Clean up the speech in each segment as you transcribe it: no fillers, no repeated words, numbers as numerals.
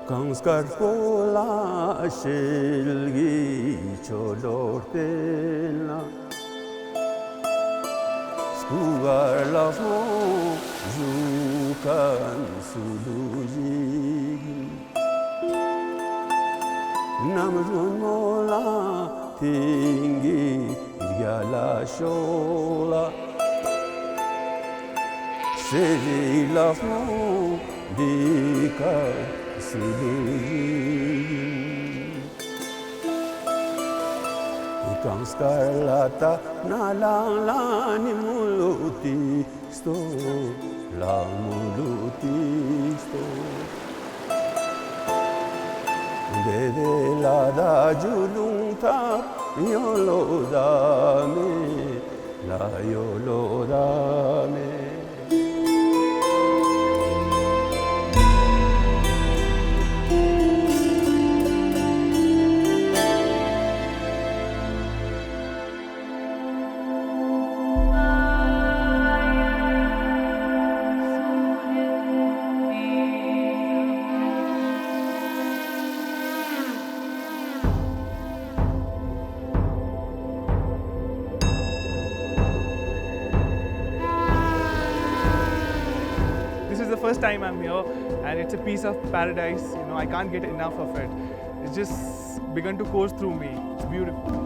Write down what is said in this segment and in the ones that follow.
강스카르폴라 실기 저돌텔라 스쿠갈라포 주간 수루지 남은 몰라 팅기 이갈라쇼라 세리라포 디카 Scarlata na la ni muluti sto la muluti sto de la da julunta yolo dame la yolo dame This is the first time I'm here and it's a piece of paradise. You know, I can't get enough of it. It's just begun to course through me. It's beautiful.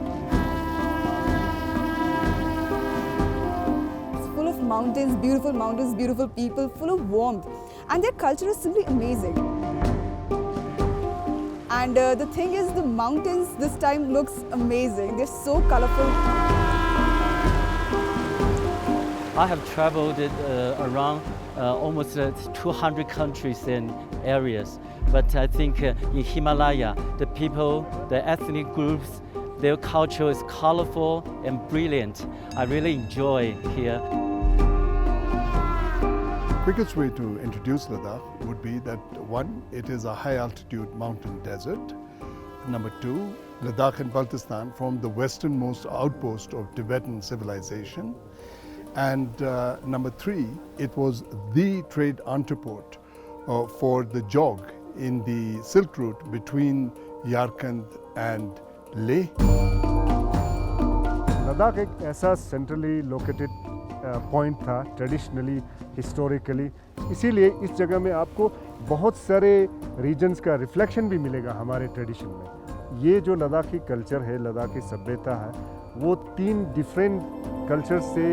It's full of mountains, beautiful people, full of warmth. And their culture is simply amazing. And the thing is, the mountains this time looks amazing. They're so colorful. I have traveled around almost 200 countries and areas, but I think in Himalaya, the people, the ethnic groups, their culture is colorful and brilliant. I really enjoy here. Quickest way to introduce Ladakh would be that one, it is a high altitude mountain desert. Number two, Ladakh and Baltistan form the westernmost outpost of Tibetan civilization. And number three, it was the trade entrepot for the jog in the Silk Route between Yarkand and Leh. Ladakh एक ऐसा centrally located point था traditionally historically, इसीलिए इस जगह में आपको बहुत सारे रीजन्स का रिफ्लेक्शन भी मिलेगा हमारे ट्रेडिशन में। ये जो लद्दाखी कल्चर है, लद्दाखी सभ्यता है, वो 3 डिफरेंट कल्चर से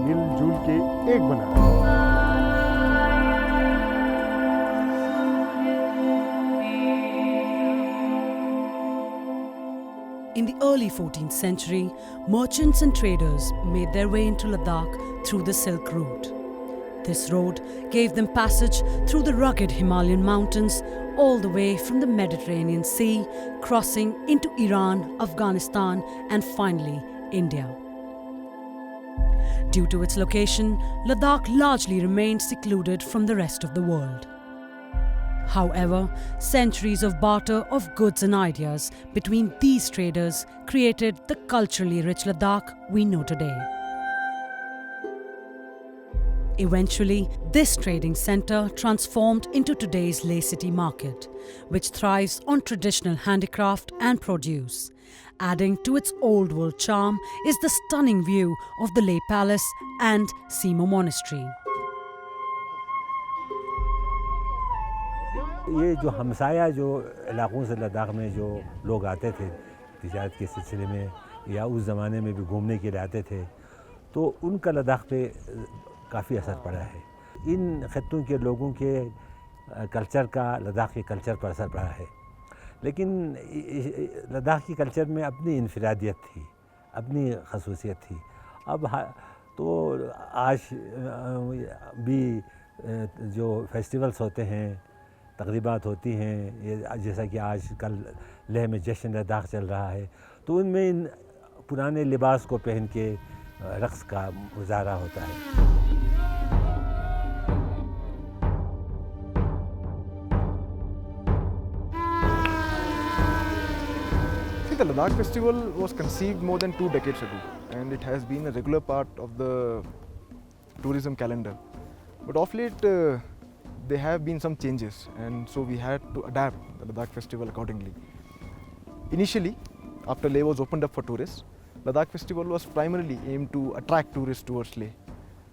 मिलजुल के एक बना है। In the early 14th century, merchants and traders made their way into Ladakh through the Silk Route. This road gave them passage through the rugged Himalayan mountains all the way from the Mediterranean Sea, crossing into Iran, Afghanistan, and finally India. Due to its location, Ladakh largely remained secluded from the rest of the world. However, centuries of barter of goods and ideas between these traders created the culturally rich Ladakh we know today. Eventually, this trading center transformed into today's Leh City Market, which thrives on traditional handicraft and produce. Adding to its old world charm is the stunning view of the Leh Palace and Simo Monastery. ये जो हमसाया जो इलाकों से लद्दाख में जो लोग आते थे तिजारत के सिलसिले में या उस ज़माने में भी घूमने के लिए आते थे, तो उनका लद्दाख पे काफ़ी असर पड़ा है। इन खत्तों के लोगों के कल्चर का लद्दाख के कल्चर पर असर पड़ा है, लेकिन लद्दाख की कल्चर में अपनी इनफरादियत थी, अपनी खसूसियत थी। अब तो आज भी जो फेस्टिवल्स होते हैं, तक़रीबात होती हैं, ये जैसा कि आज कल लेह में जश्न लद्दाख चल रहा है, तो उनमें इन पुराने लिबास को पहन के रक़्स का मुज़ाहरा होता है। The Ladakh festival was conceived more than 2 decades ago, and it has been a regular part of the tourism calendar. But of late, there have been some changes, and so we had to adapt the Ladakh festival accordingly. Initially, after Leh was opened up for tourists, Ladakh festival was primarily aimed to attract tourists towards Leh.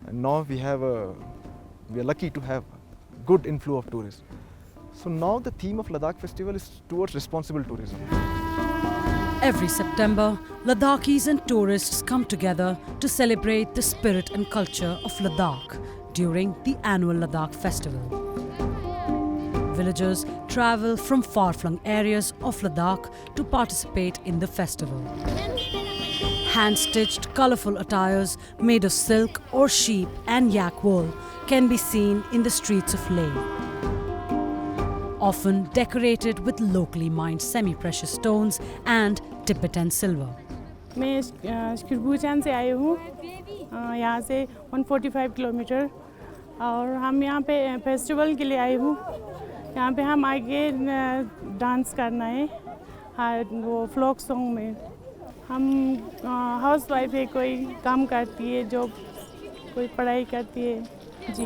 And now we are lucky to have good inflow of tourists. So now the theme of Ladakh festival is towards responsible tourism. Every September, Ladakhis and tourists come together to celebrate the spirit and culture of Ladakh during the annual Ladakh festival. Villagers travel from far-flung areas of Ladakh to participate in the festival. Hand-stitched, colourful attires made of silk or sheep and yak wool can be seen in the streets of Leh, often decorated with locally mined semi-precious stones and Tibetan silver. मैं खिरबूचान से आई हूँ, यहाँ से 145 kilometre, और हम यहाँ पे festival के लिए आई हूँ। यहाँ पे हम आगे डांस करना है, वो फ्लोक सॉन्ग में। हम हाउस वाइफ है, कोई काम करती है, जो कोई पढ़ाई करती है जी।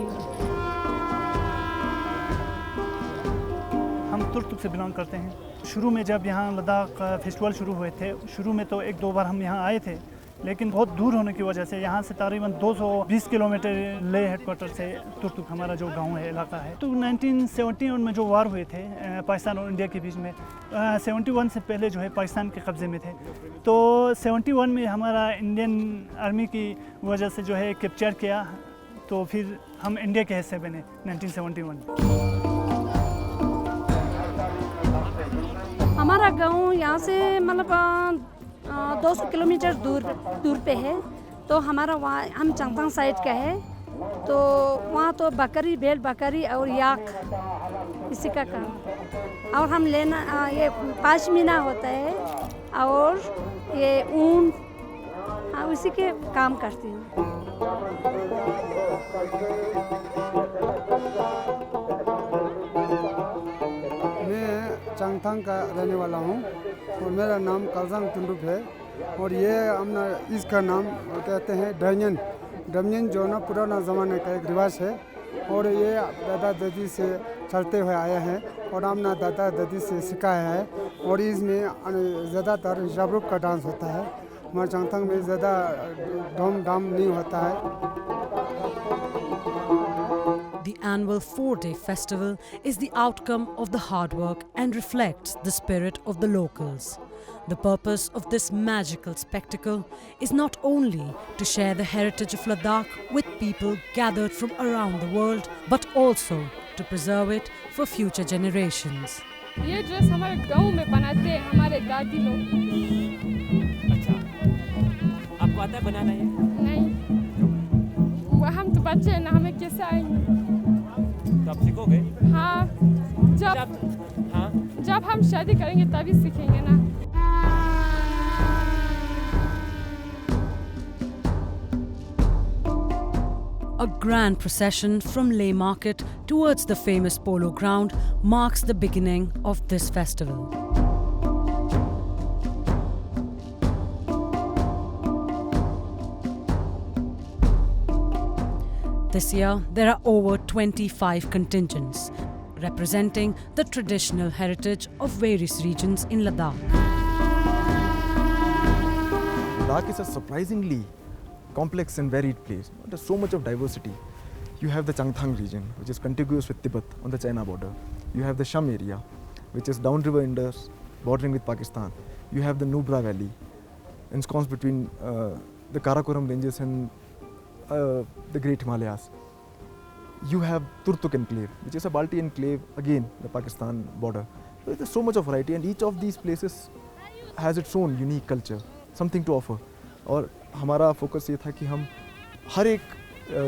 हम तुर्तुक से बिलोंग करते हैं। शुरू में जब यहाँ लद्दाख फेस्टिवल शुरू हुए थे, शुरू में तो 1-2 बार हम यहाँ आए थे, लेकिन बहुत दूर होने की वजह से यहाँ से तकरीबन 220 किलोमीटर लेह हेडक्वार्टर से तुर्तुक हमारा जो गांव है, इलाका है। तो 1971 में जो वार हुए थे पाकिस्तान और इंडिया के बीच में, 71 से पहले जो है पाकिस्तान के कब्ज़े में थे, तो 71 में हमारा इंडियन आर्मी की वजह से जो है कैप्चर किया, तो फिर हम इंडिया के हिस्से बने 1971। हमारा गांव यहाँ से मतलब 200 किलोमीटर दूर पे है, तो हमारा वहाँ हम चंगथांग साइड का है, तो वहाँ तो बकरी, भेड़ बकरी और याक इसी का काम। और हम लेना ये पाशमीना होता है और ये ऊन, हाँ उसी के काम करती हूँ। चंगथांग का रहने वाला हूँ और मेरा नाम कलजांग तुंडुप है, और ये हमने इसका नाम कहते हैं ड्रमयन। ड्रमयन जो ना पुराना ज़माने का एक रिवाज है, और ये दादा दादी से चलते हुए आया है और हमने दादा दादी से सिखाया है, और इसमें ज़्यादातर जाबरुक का डांस होता है। हमारे चंगथांग में ज़्यादा धूम धाम नहीं होता है। The annual 4-day festival is the outcome of the hard work and reflects the spirit of the locals. The purpose of this magical spectacle is not only to share the heritage of Ladakh with people gathered from around the world, but also to preserve it for future generations. ये dress हमारे गांव में बनाते हैं हमारे दादी लोग। अच्छा, आपको आता है बनाना ये? नहीं, हम तो बच्चे हैं ना, हमें कैसे आएंगे? तो आप सीखोगे? हाँ, जब हम शादी करेंगे तभी सीखेंगे ना। A grand procession from Leh Market towards the famous polo ground marks the beginning of this festival. This year, there are over 25 contingents, representing the traditional heritage of various regions in Ladakh. Ladakh is a surprisingly complex and varied place. There's so much of diversity. You have the Changthang region, which is contiguous with Tibet on the China border. You have the Sham area, which is downriver Indus, bordering with Pakistan. You have the Nubra Valley, ensconced between the Karakoram ranges and the Great Himalayas. You have Turtuk enclave, which is a Balti enclave, again the Pakistan border. So there's so much of variety, and each of these places has its own unique culture, something to offer. और हमारा focus ये था कि हम हर एक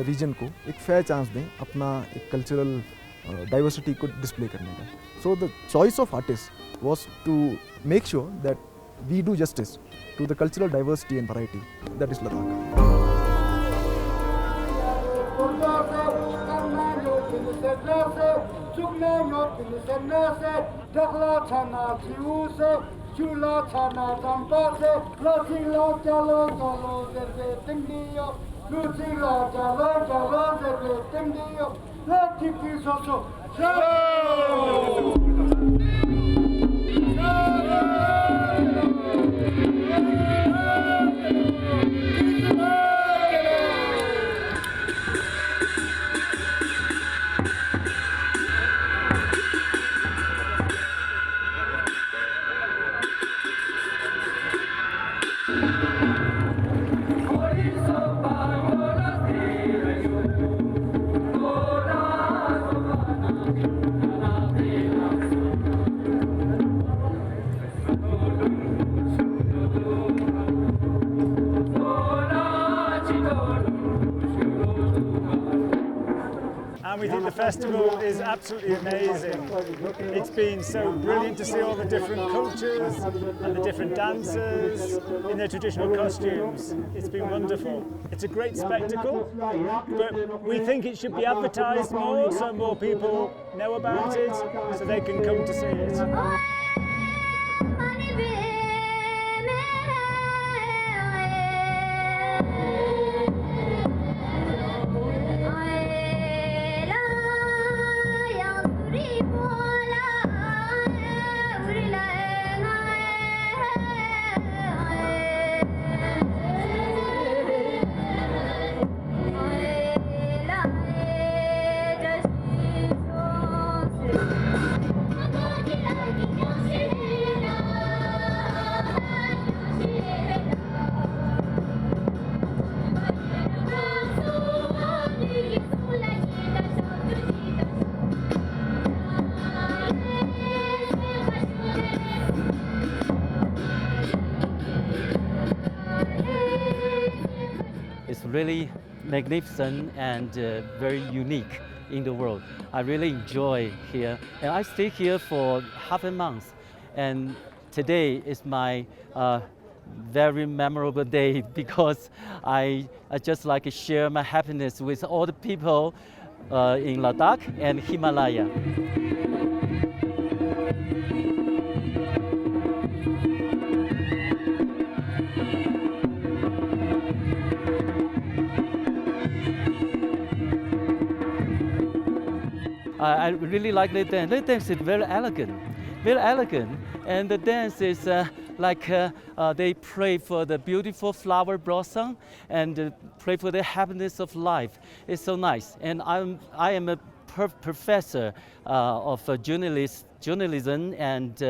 reason को एक fair chance दें अपना एक कल्चरल डाइवर्सिटी को डिस्प्ले करने का. So the choice of artist was to make sure that we do justice to the cultural diversity and variety that is Ladakh. Chula chana champa se, losi lo chalo chalo serve tindiyo, losi lo chalo chalo serve tindiyo, Let's keep this also. And we think the festival is absolutely amazing. It's been so brilliant to see all the different cultures and the different dancers in their traditional costumes. It's been wonderful. It's a great spectacle, but we think it should be advertised more so more people know about it, so they can come to see it. It's really magnificent and very unique in the world. I really enjoy here, and I stay here for half a month, and today is my very memorable day because I just like to share my happiness with all the people in Ladakh and Himalaya. I really like the dance. The dance is very elegant, and the dance is like they pray for the beautiful flower blossom and pray for the happiness of life. It's so nice. And I am a professor of journalism and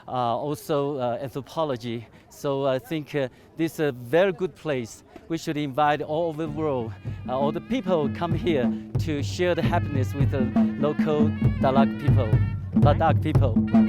also anthropology. So I think this is a very good place. We should invite all over the world, all the people come here to share the happiness with the local Ladakh people.